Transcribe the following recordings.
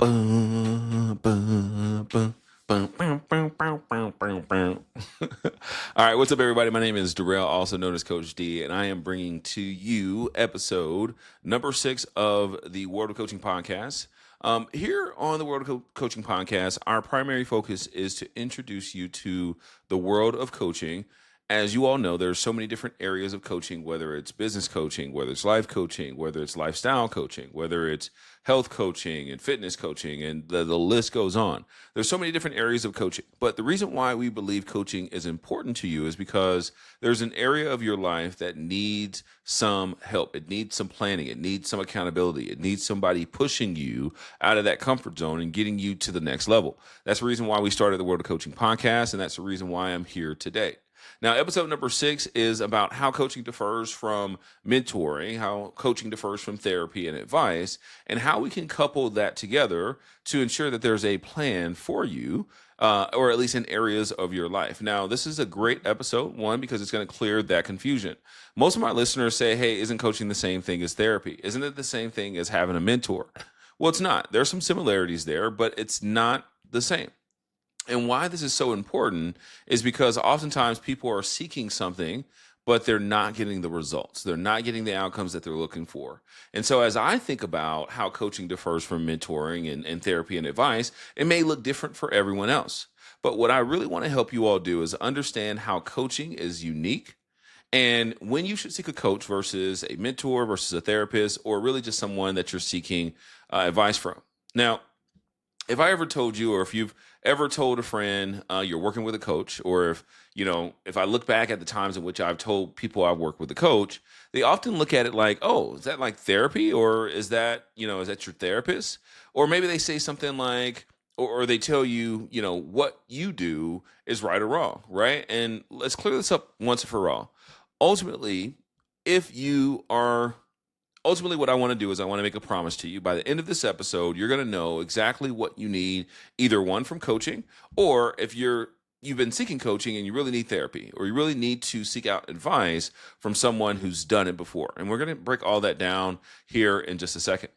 Bum, bum, bum, bum, bum, bum, bum, bum, bum, bum. All right, what's up, everybody? My name is Darrell, also known as Coach D, and I am bringing to you episode number 6 of the World of Coaching podcast. Here on the World of Coaching podcast, our primary focus is to introduce you to the world of coaching. As you all know, there's so many different areas of coaching, whether it's business coaching, whether it's life coaching, whether it's lifestyle coaching, whether it's health coaching and fitness coaching, and the list goes on. There's so many different areas of coaching. But the reason why we believe coaching is important to you is because there's an area of your life that needs some help. It needs some planning. It needs some accountability. It needs somebody pushing you out of that comfort zone and getting you to the next level. That's the reason why we started the World of Coaching podcast, and that's the reason why I'm here today. Now, episode number 6 is about how coaching differs from mentoring, how coaching differs from therapy and advice, and how we can couple that together to ensure that there's a plan for you, or at least in areas of your life. Now, this is a great episode, one, because it's going to clear that confusion. Most of my listeners say, hey, isn't coaching the same thing as therapy? Isn't it the same thing as having a mentor? Well, it's not. There's some similarities there, but it's not the same. And why this is so important is because oftentimes people are seeking something, but they're not getting the results. They're not getting the outcomes that they're looking for. And so as I think about how coaching differs from mentoring and therapy and advice, it may look different for everyone else. But what I really want to help you all do is understand how coaching is unique and when you should seek a coach versus a mentor versus a therapist, or really just someone that you're seeking advice from. Now, if I ever told you, or if you've ever told a friend you're working with a coach, or if I look back at the times in which I've told people I've worked with a coach, they often look at it like, oh, is that like therapy? Or is that your therapist? Or maybe they say something like, or they tell you, what you do is right or wrong, right? And let's clear this up once and for all. Ultimately, if you are ultimately, what I want to do is I want to make a promise to you. By the end of this episode, you're going to know exactly what you need, either one from coaching, or if you've been seeking coaching and you really need therapy, or you really need to seek out advice from someone who's done it before. And we're going to break all that down here in just a second.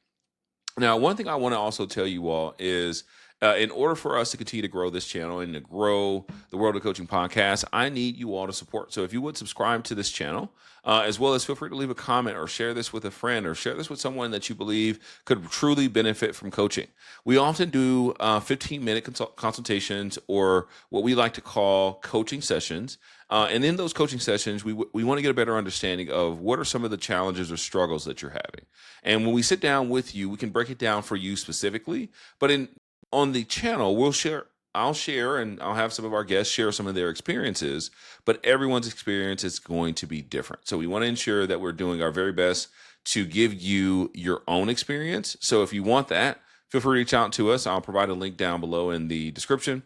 Now, one thing I want to also tell you all is in order for us to continue to grow this channel and to grow the World of Coaching podcast, I need you all to support. So if you would subscribe to this channel, as well as feel free to leave a comment or share this with a friend or share this with someone that you believe could truly benefit from coaching. We often do 15-minute consultations, or what we like to call coaching sessions. And in those coaching sessions, we want to get a better understanding of what are some of the challenges or struggles that you're having. And when we sit down with you, we can break it down for you specifically. But on the channel, I'll share, and I'll have some of our guests share some of their experiences, but everyone's experience is going to be different. So we want to ensure that we're doing our very best to give you your own experience. So if you want that, feel free to reach out to us. I'll provide a link down below in the description,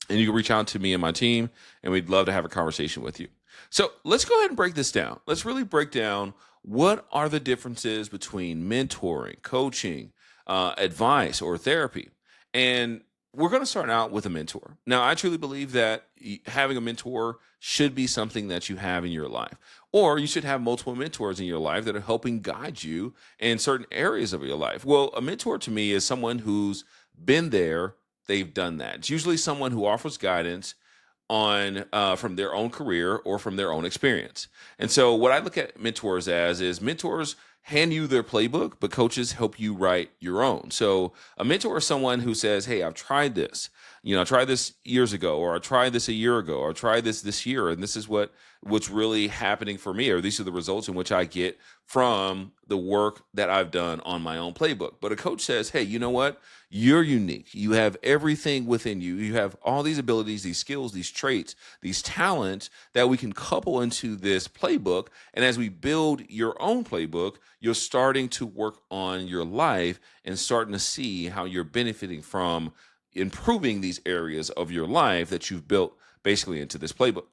and you can reach out to me and my team, and we'd love to have a conversation with you. So let's go ahead and break this down. Let's really break down what are the differences between mentoring, coaching, advice, or therapy. And we're going to start out with a mentor. Now, I truly believe that having a mentor should be something that you have in your life, or you should have multiple mentors in your life that are helping guide you in certain areas of your life. Well, a mentor to me is someone who's been there, they've done that. It's usually someone who offers guidance on from their own career or from their own experience. And so what I look at mentors as is mentors hand you their playbook, but coaches help you write your own. So a mentor is someone who says, hey, I've tried this. I tried this years ago, or I tried this a year ago, or I tried this year, and this is what's really happening for me, or these are the results in which I get from the work that I've done on my own playbook. But a coach says, hey, you know what? You're unique. You have everything within you. You have all these abilities, these skills, these traits, these talents that we can couple into this playbook. And as we build your own playbook, you're starting to work on your life and starting to see how you're benefiting from improving these areas of your life that you've built basically into this playbook.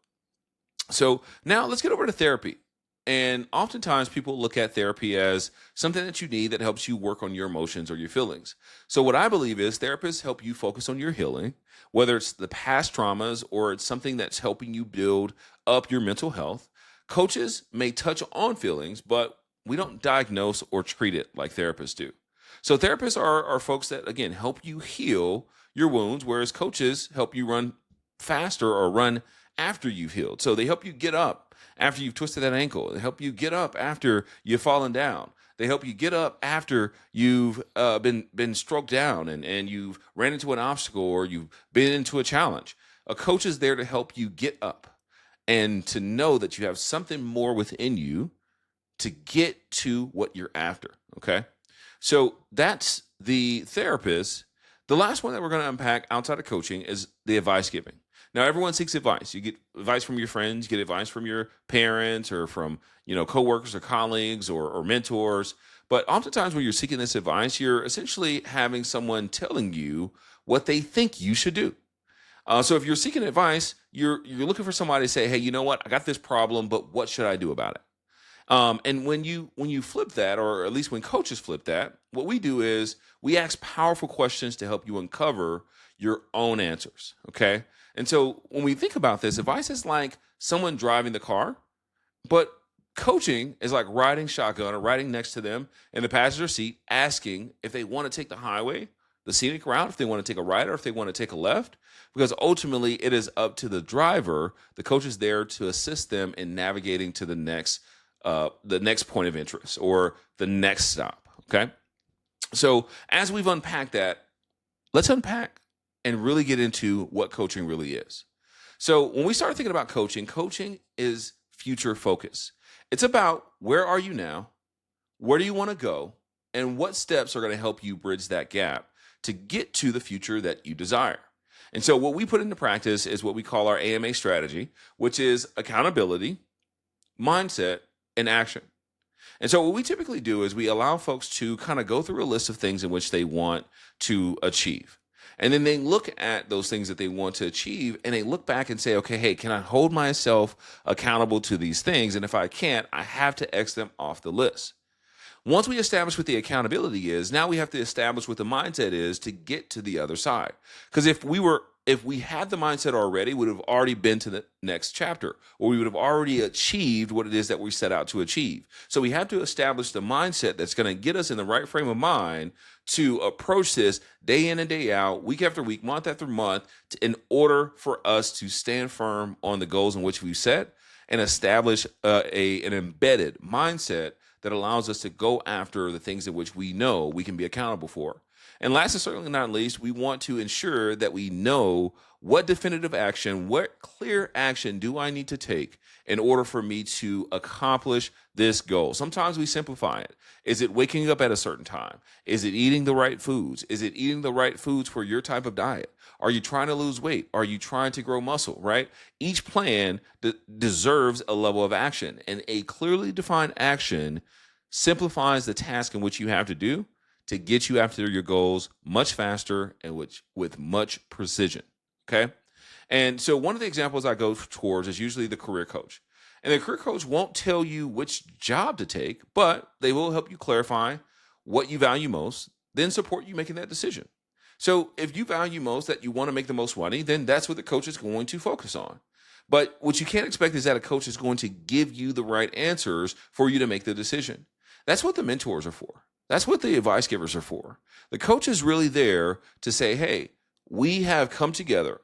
So now let's get over to therapy. And oftentimes people look at therapy as something that you need that helps you work on your emotions or your feelings. So what I believe is therapists help you focus on your healing, whether it's the past traumas or it's something that's helping you build up your mental health. Coaches may touch on feelings, but we don't diagnose or treat it like therapists do. So therapists are folks that, again, help you heal your wounds, whereas coaches help you run faster or run after you've healed. So they help you get up after you've twisted that ankle. They help you get up after you've fallen down. They help you get up after you've been stroked down and you've ran into an obstacle or you've been into a challenge. A coach is there to help you get up and to know that you have something more within you to get to what you're after. Okay. So that's the therapist. The last one that we're going to unpack outside of coaching is the advice giving. Now, everyone seeks advice. You get advice from your friends, you get advice from your parents or from, coworkers or colleagues or mentors. But oftentimes when you're seeking this advice, you're essentially having someone telling you what they think you should do. So if you're seeking advice, you're looking for somebody to say, hey, you know what? I got this problem, but what should I do about it? And when you flip that, or at least when coaches flip that, what we do is we ask powerful questions to help you uncover your own answers. Okay. And so when we think about this, advice is like someone driving the car, but coaching is like riding shotgun or riding next to them in the passenger seat, asking if they want to take the highway, the scenic route, if they want to take a right or if they want to take a left, because ultimately it is up to the driver. The coach is there to assist them in navigating to the next point of interest or the next stop. Okay. So as we've unpacked that, let's unpack and really get into what coaching really is. So when we start thinking about coaching is future focus. It's about where are you now? Where do you want to go? And what steps are going to help you bridge that gap to get to the future that you desire? And so what we put into practice is what we call our AMA strategy, which is accountability, mindset, and action. And so what we typically do is we allow folks to kind of go through a list of things in which they want to achieve. And then they look at those things that they want to achieve and they look back and say, okay, hey, can I hold myself accountable to these things? And if I can't, I have to X them off the list. Once we establish what the accountability is, now we have to establish what the mindset is to get to the other side. Because if we had the mindset already, we would have already been to the next chapter, or we would have already achieved what it is that we set out to achieve. So we have to establish the mindset that's going to get us in the right frame of mind to approach this day in and day out, week after week, month after month, in order for us to stand firm on the goals in which we've set and establish an embedded mindset that allows us to go after the things in which we know we can be accountable for. And last and certainly not least, we want to ensure that we know what definitive action, what clear action do I need to take in order for me to accomplish this goal. Sometimes we simplify it. Is it waking up at a certain time? Is it eating the right foods? Is it eating the right foods for your type of diet? Are you trying to lose weight? Are you trying to grow muscle, right? Each plan deserves a level of action, and a clearly defined action simplifies the task in which you have to do to get you after your goals much faster and with much precision. Okay. And so one of the examples I go towards is usually the career coach. And the career coach won't tell you which job to take, but they will help you clarify what you value most, then support you making that decision. So if you value most that you want to make the most money, then that's what the coach is going to focus on. But what you can't expect is that a coach is going to give you the right answers for you to make the decision. That's what the mentors are for. That's what the advice givers are for. The coach is really there to say, hey, we have come together.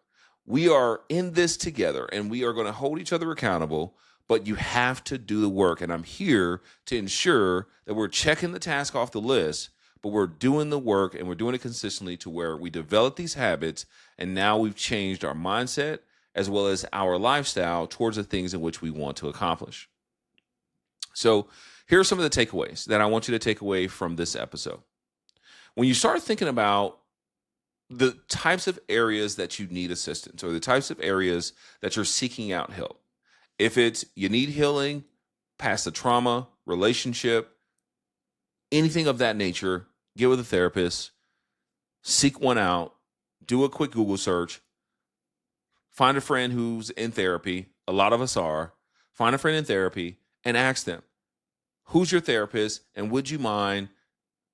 We are in this together and we are going to hold each other accountable, but you have to do the work. And I'm here to ensure that we're checking the task off the list, but we're doing the work and we're doing it consistently to where we develop these habits. And now we've changed our mindset as well as our lifestyle towards the things in which we want to accomplish. So here are some of the takeaways that I want you to take away from this episode. When you start thinking about the types of areas that you need assistance or the types of areas that you're seeking out help, if it's you need healing past the trauma, relationship, anything of that nature, get with a therapist, seek one out, do a quick Google search, find a friend who's in therapy. A lot of us are. Find a friend in therapy and ask them, who's your therapist, and would you mind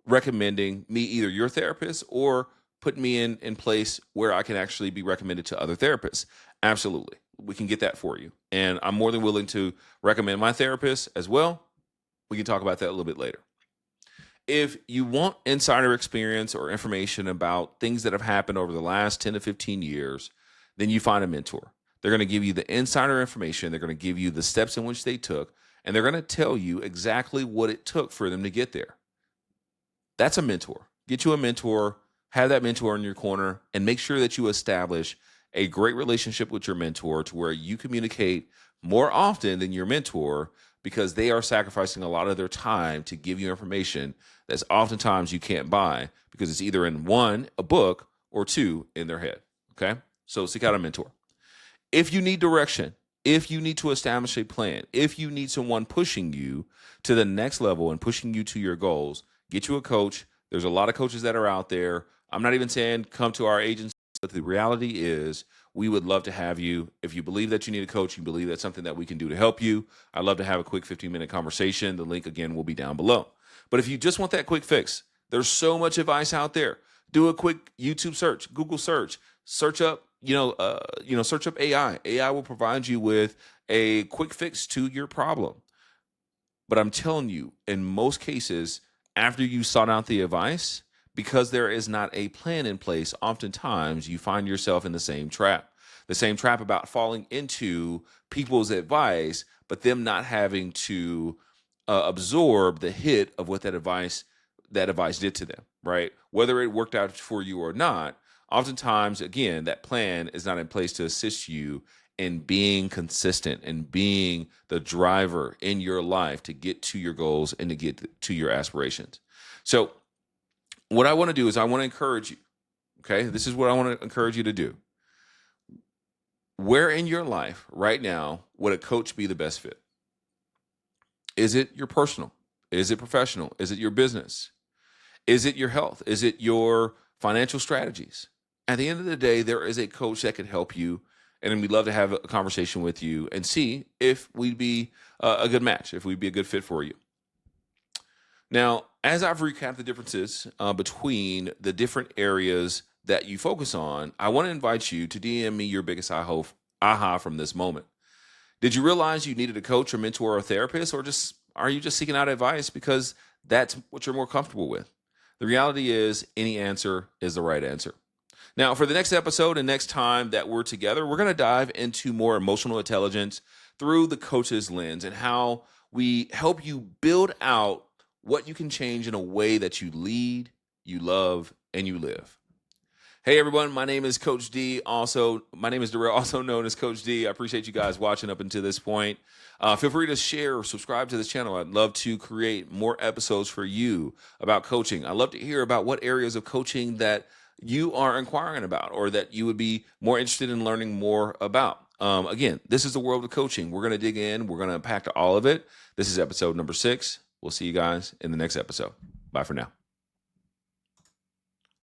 recommending me either your therapist or put me in place where I can actually be recommended to other therapists? Absolutely. We can get that for you. And I'm more than willing to recommend my therapist as well. We can talk about that a little bit later. If you want insider experience or information about things that have happened over the last 10 to 15 years, then you find a mentor. They're going to give you the insider information. They're going to give you the steps in which they took, and they're going to tell you exactly what it took for them to get there. That's a mentor. Get you a mentor, have that mentor in your corner, and make sure that you establish a great relationship with your mentor to where you communicate more often than your mentor, because they are sacrificing a lot of their time to give you information that's oftentimes you can't buy because it's either in one, a book, or two, in their head. Okay? So seek out a mentor. If you need direction, if you need to establish a plan, if you need someone pushing you to the next level and pushing you to your goals, get you a coach. There's a lot of coaches that are out there. I'm not even saying come to our agency, but the reality is we would love to have you. If you believe that you need a coach, you believe that's something that we can do to help you, I'd love to have a quick 15-minute conversation. The link, again, will be down below. But if you just want that quick fix, there's so much advice out there. Do a quick YouTube search, Google search, search up, search up AI. AI will provide you with a quick fix to your problem. But I'm telling you, in most cases, after you sought out the advice, because there is not a plan in place, oftentimes you find yourself in the same trap. The same trap about falling into people's advice, but them not having to absorb the hit of what that advice did to them, right? Whether it worked out for you or not, oftentimes, again, that plan is not in place to assist you in being consistent and being the driver in your life to get to your goals and to get to your aspirations. So what I want to do is I want to encourage you, okay? This is what I want to encourage you to do. Where in your life right now would a coach be the best fit? Is it your personal? Is it professional? Is it your business? Is it your health? Is it your financial strategies? At the end of the day, there is a coach that can help you, and we'd love to have a conversation with you and see if we'd be a good match, if we'd be a good fit for you. Now, as I've recapped the differences between the different areas that you focus on, I want to invite you to DM me your biggest aha from this moment. Did you realize you needed a coach or mentor or therapist, or are you just seeking out advice because that's what you're more comfortable with? The reality is any answer is the right answer. Now, for the next episode and next time that we're together, we're going to dive into more emotional intelligence through the coach's lens and how we help you build out what you can change in a way that you lead, you love, and you live. Hey, everyone. My name is Coach D. My name is Darrell, also known as Coach D. I appreciate you guys watching up until this point. Feel free to share or subscribe to this channel. I'd love to create more episodes for you about coaching. I'd love to hear about what areas of coaching that you are inquiring about or that you would be more interested in learning more about. Again, this is the world of coaching. We're going to dig in. We're going to unpack all of it. This is episode number 6. We'll see you guys in the next episode. Bye for now.